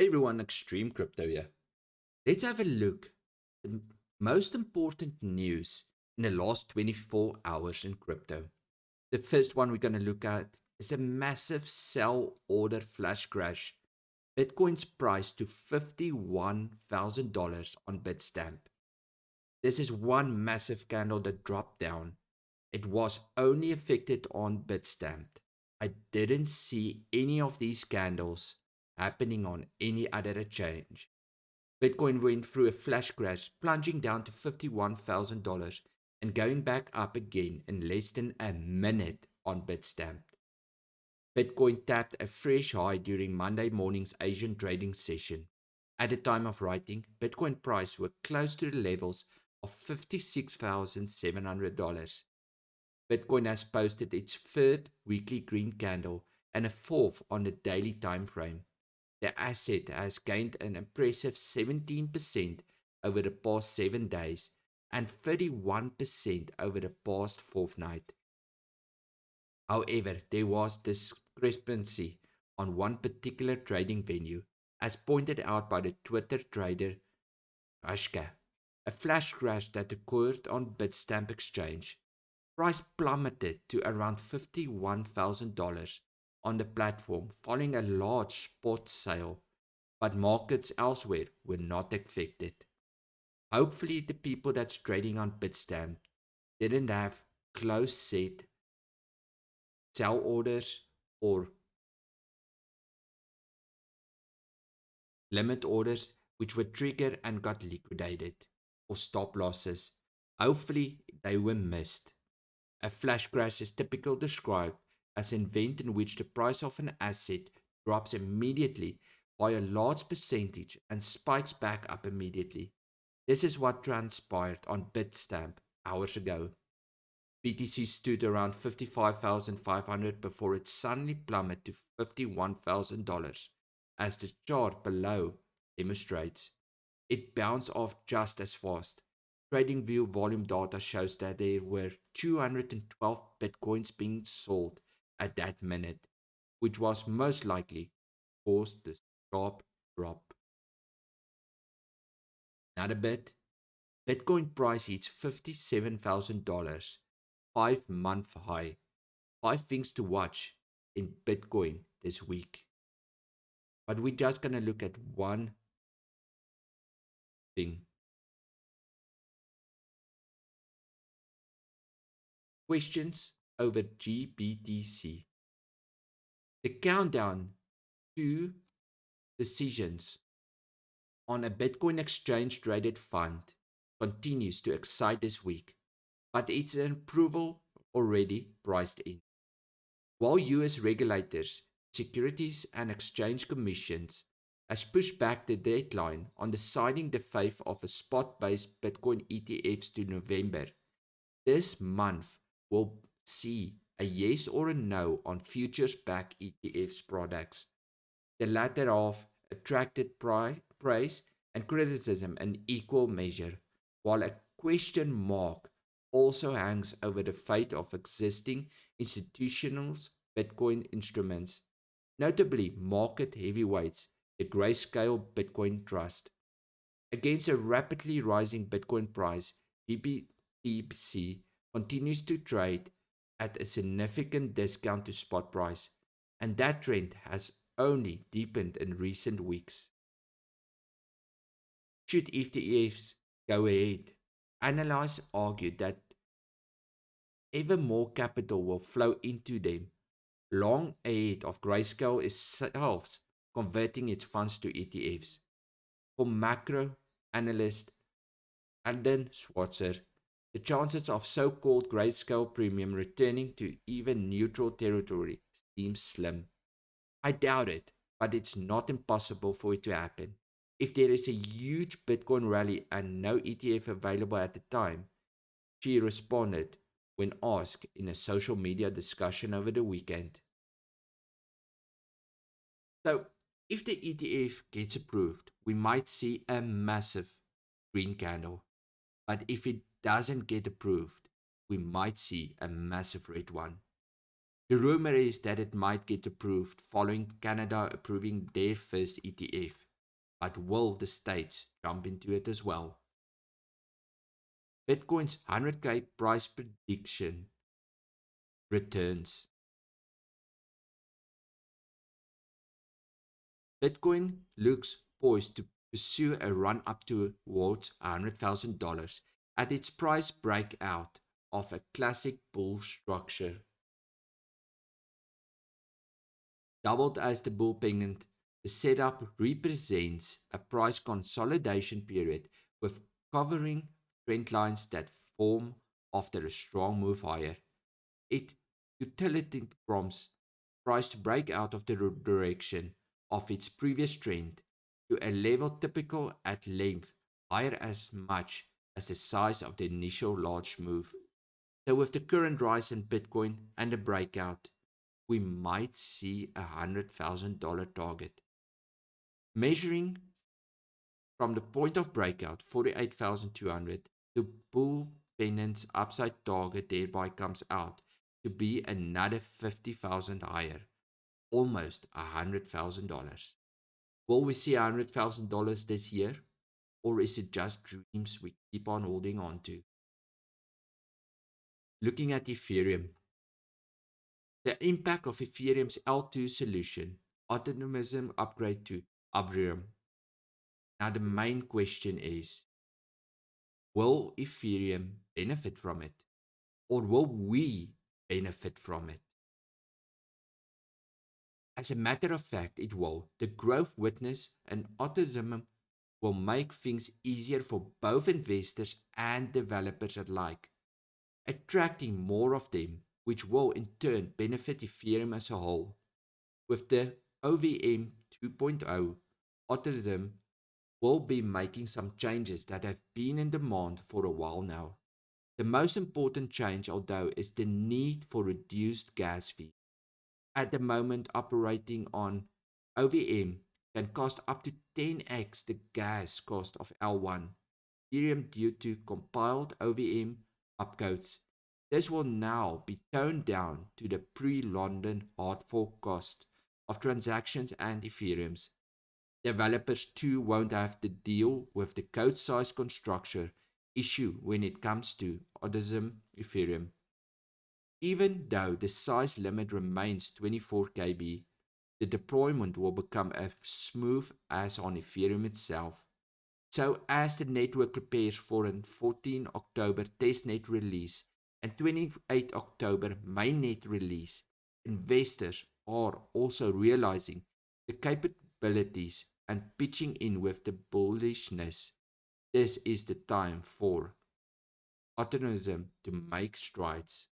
Everyone, Extreme Crypto here. Let's have a look at the most important news in the last 24 hours in crypto. The first one we're going to look at is a massive sell order flash crash. Bitcoin's price to $51,000 on Bitstamp. This is one massive candle that dropped down. It was only affected on Bitstamp. I didn't see any of these candles happening on any other exchange. Bitcoin went through a flash crash, plunging down to $51,000 and going back up again in less than a minute on Bitstamp. Bitcoin tapped a fresh high during Monday morning's Asian trading session. At the time of writing, Bitcoin price were close to the levels of $56,700. Bitcoin has posted its third weekly green candle and a fourth on the daily time frame. The asset has gained an impressive 17% over the past 7 days and 31% over the past fortnight. However, there was discrepancy on one particular trading venue, as pointed out by the Twitter trader 𝙏𝙗𝙧. A flash crash that occurred on Bitstamp exchange. Price plummeted to around $51,000 on the platform following a large spot sale, but markets elsewhere were not affected. Hopefully, the people that's trading on Bitstamp didn't have close set sell orders or limit orders which were triggered and got liquidated, or stop losses. Hopefully, they were missed. A flash crash is typically described as an event in which the price of an asset drops immediately by a large percentage and spikes back up immediately. This is what transpired on Bitstamp hours ago. BTC stood around $55,500 before it suddenly plummeted to $51,000, as the chart below demonstrates. It bounced off just as fast. TradingView volume data shows that there were 212 bitcoins being sold at that minute, which was most likely caused the sharp drop. Another bit, Bitcoin price hits $57,000, 5-month high. 5 things to watch in Bitcoin this week. But we're just going to look at one thing. Questions over GBTC. The countdown to decisions on a Bitcoin exchange traded fund continues to excite this week, but it's an approval already priced in. While US regulators, Securities and Exchange Commissions, has pushed back the deadline on deciding the fate of a spot-based Bitcoin ETFs to November, this month will see a yes or a no on futures-backed ETFs products. The latter half attracted praise and criticism in equal measure, while a question mark also hangs over the fate of existing institutional Bitcoin instruments, notably market heavyweights, the Grayscale Bitcoin Trust. Against a rapidly rising Bitcoin price, GBTC continues to trade at a significant discount to spot price, and that trend has only deepened in recent weeks. Should ETFs go ahead, analysts argue that ever more capital will flow into them, long ahead of Grayscale itself converting its funds to ETFs. For macro analyst Alan Schwartzer, the chances of so-called Grayscale premium returning to even neutral territory seem slim. I doubt it, but it's not impossible for it to happen. If there is a huge Bitcoin rally and no ETF available at the time, she responded when asked in a social media discussion over the weekend. So, if the ETF gets approved, we might see a massive green candle. But if it doesn't get approved, we might see a massive red one. The rumor is that it might get approved following Canada approving their first ETF, but will the states jump into it as well? Bitcoin's 100K price prediction returns. Bitcoin looks poised to pursue a run up towards $100,000 at its price breakout of a classic bull structure. Doubled as the bull pendant, the setup represents a price consolidation period with covering trend lines that form after a strong move higher. It utility prompts price to break out of the direction of its previous trend to a level typical at length higher as much as the size of the initial large move. So with the current rise in Bitcoin and the breakout, we might see a $100,000 target. Measuring from the point of breakout, 48,200, the bull pennant's upside target thereby comes out to be another 50,000 higher, almost $100,000. Will we see $100,000 this year, or is it just dreams we keep on holding on to? Looking at Ethereum, the impact of Ethereum's L2 solution, autonomism upgrade to Ethereum. Now the main question is, will Ethereum benefit from it? Or will we benefit from it? As a matter of fact, it will. The growth witness and autonomism will make things easier for both investors and developers alike, attracting more of them, which will in turn benefit Ethereum as a whole. With the OVM 2.0, autonomism will be making some changes that have been in demand for a while now. The most important change, although, is the need for reduced gas fees. At the moment, operating on OVM can cost up to 10x the gas cost of L1 Ethereum due to compiled OVM upcodes. This will now be toned down to the pre-London hard fork cost of transactions and Ethereum's. Developers too won't have to deal with the code size construction issue when it comes to autonomism Ethereum. Even though the size limit remains 24 KB, the deployment will become as smooth as on Ethereum itself. So as the network prepares for a 14 October testnet release and 28 October mainnet release, investors are also realizing the capabilities and pitching in with the bullishness. This is the time for autonomism to make strides.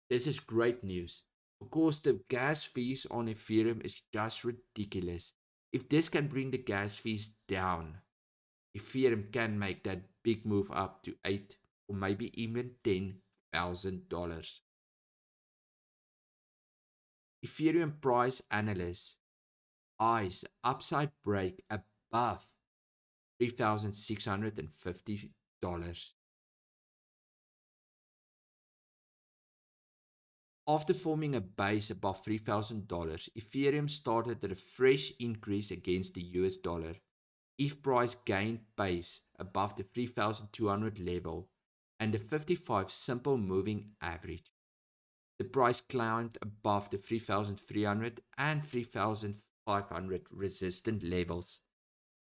This is great news because the gas fees on Ethereum is just ridiculous. If this can bring the gas fees down, Ethereum can make that big move up to 8 or maybe even $10,000. Ethereum price analysts eyes upside break above $3,650. After forming a base above $3,000, Ethereum started a fresh increase against the US dollar. ETH price gained pace above the 3,200 level and the 55 simple moving average. The price climbed above the 3,300 and 3,500 resistant levels.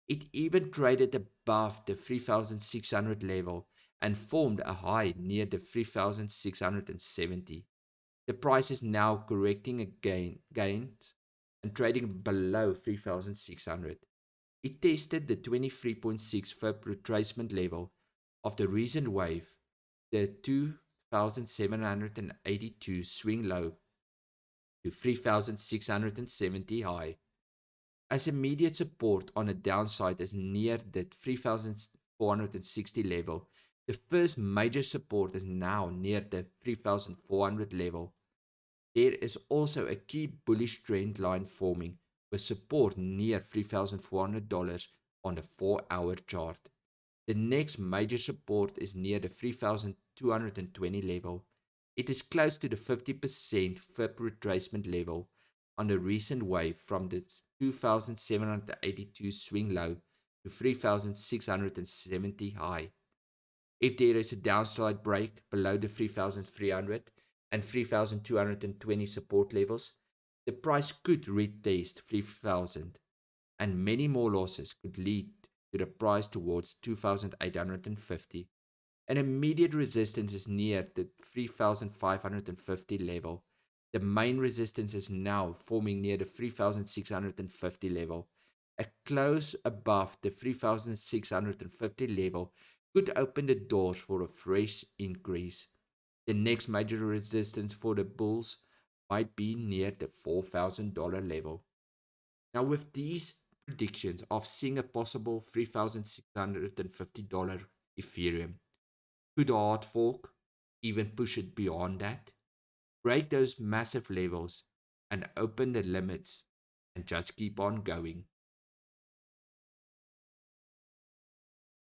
It even traded above the 3,600 level and formed a high near the 3,670. The price is now correcting gains and trading below 3,600. It tested the 23.6 FIB retracement level of the recent wave, the 2,782 swing low to 3,670 high. As immediate support on a downside is near the 3,460 level, the first major support is now near the 3,400 level. There is also a key bullish trend line forming with support near $3,400 on the 4-hour chart. The next major support is near the 3,220 level. It is close to the 50% FIB retracement level on the recent wave from the 2,782 swing low to 3,670 high. If there is a downside break below the 3,300 and 3,220 support levels, the price could retest 3,000, and many more losses could lead to the price towards 2,850. An immediate resistance is near the 3,550 level. The main resistance is now forming near the 3,650 level. A close above the 3,650 level could open the doors for a fresh increase. The next major resistance for the bulls might be near the $4,000 level. Now, with these predictions of seeing a possible $3,650 Ethereum, could the hard fork even push it beyond that? Break those massive levels and open the limits and just keep on going.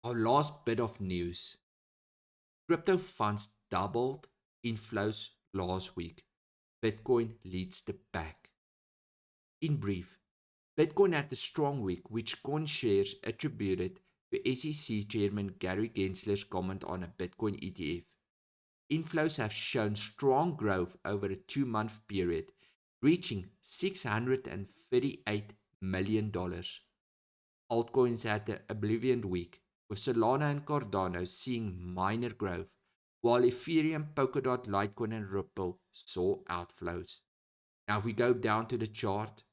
Our last bit of news. Crypto funds doubled inflows last week. Bitcoin leads the pack. In brief, Bitcoin had a strong week, which CoinShares attributed to SEC Chairman Gary Gensler's comment on a Bitcoin ETF. Inflows have shown strong growth over a 2-month period, reaching $638 million. Altcoins had an Oblivion week, with Solana and Cardano seeing minor growth, while Ethereum, Polkadot, Litecoin, and Ripple saw outflows. Now, if we go down to the chart,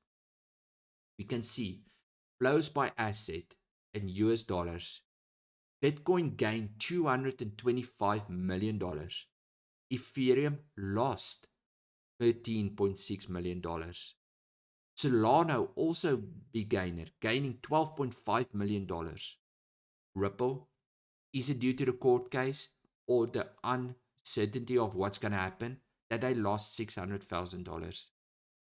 we can see flows by asset in US dollars. Bitcoin gained $225 million. Ethereum lost $13.6 million. Solana also big gainer, gaining $12.5 million. Ripple, is it due to the court case or the uncertainty of what's going to happen that they lost $600,000?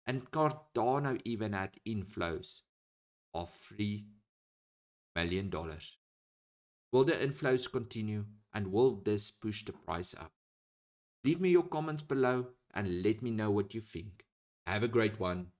And Cardano even had inflows of $3 million. Will the inflows continue, and will this push the price up? Leave me your comments below and let me know what you think. Have a great one.